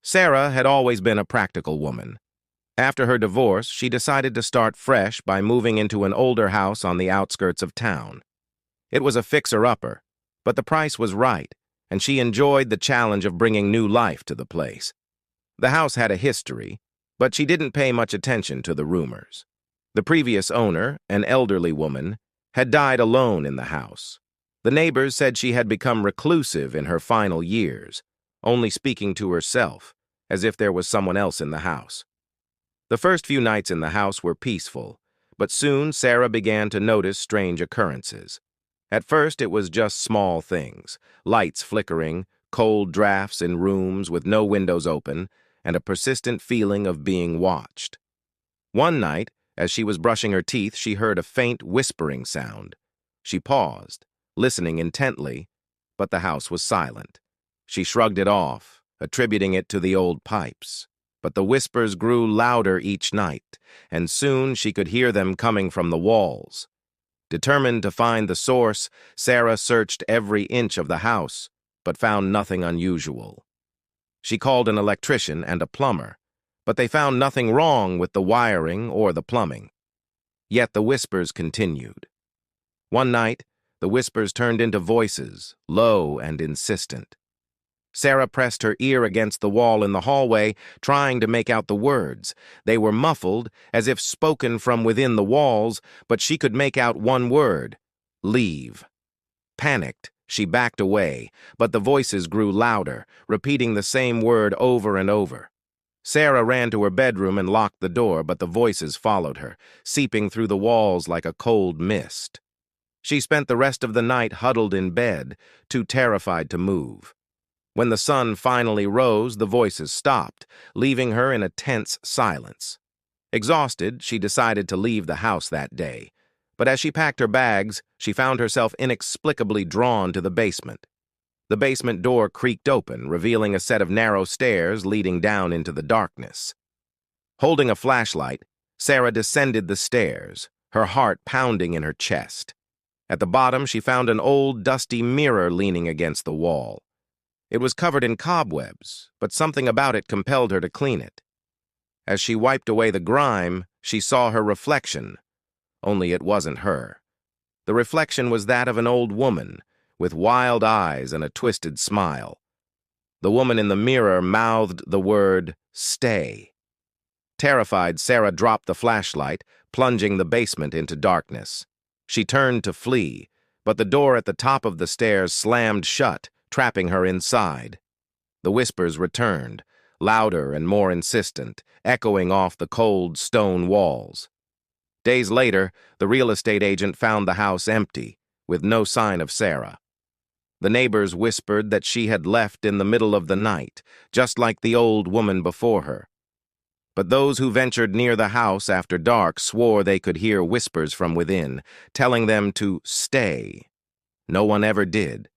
Sarah had always been a practical woman. After her divorce, she decided to start fresh by moving into an older house on the outskirts of town. It was a fixer-upper, but the price was right, and she enjoyed the challenge of bringing new life to the place. The house had a history, but she didn't pay much attention to the rumors. The previous owner, an elderly woman, had died alone in the house. The neighbors said she had become reclusive in her final years, only speaking to herself, as if there was someone else in the house. The first few nights in the house were peaceful, but soon Sarah began to notice strange occurrences. At first it was just small things, lights flickering, cold drafts in rooms with no windows open, and a persistent feeling of being watched. One night, as she was brushing her teeth, she heard a faint whispering sound. She paused, listening intently, but the house was silent. She shrugged it off, attributing it to the old pipes. But the whispers grew louder each night, and soon she could hear them coming from the walls. Determined to find the source, Sarah searched every inch of the house, but found nothing unusual. She called an electrician and a plumber, but they found nothing wrong with the wiring or the plumbing. Yet the whispers continued. One night, the whispers turned into voices, low and insistent. Sarah pressed her ear against the wall in the hallway, trying to make out the words. They were muffled, as if spoken from within the walls, but she could make out one word: leave. Panicked, she backed away, but the voices grew louder, repeating the same word over and over. Sarah ran to her bedroom and locked the door, but the voices followed her, seeping through the walls like a cold mist. She spent the rest of the night huddled in bed, too terrified to move. When the sun finally rose, the voices stopped, leaving her in a tense silence. Exhausted, she decided to leave the house that day. But as she packed her bags, she found herself inexplicably drawn to the basement. The basement door creaked open, revealing a set of narrow stairs leading down into the darkness. Holding a flashlight, Sarah descended the stairs, her heart pounding in her chest. At the bottom, she found an old, dusty mirror leaning against the wall. It was covered in cobwebs, but something about it compelled her to clean it. As she wiped away the grime, she saw her reflection, only it wasn't her. The reflection was that of an old woman, with wild eyes and a twisted smile. The woman in the mirror mouthed the word, "Stay." Terrified, Sarah dropped the flashlight, plunging the basement into darkness. She turned to flee, but the door at the top of the stairs slammed shut, trapping her inside. The whispers returned, louder and more insistent, echoing off the cold stone walls. Days later, the real estate agent found the house empty, with no sign of Sarah. The neighbors whispered that she had left in the middle of the night, just like the old woman before her. But those who ventured near the house after dark swore they could hear whispers from within, telling them to stay. No one ever did.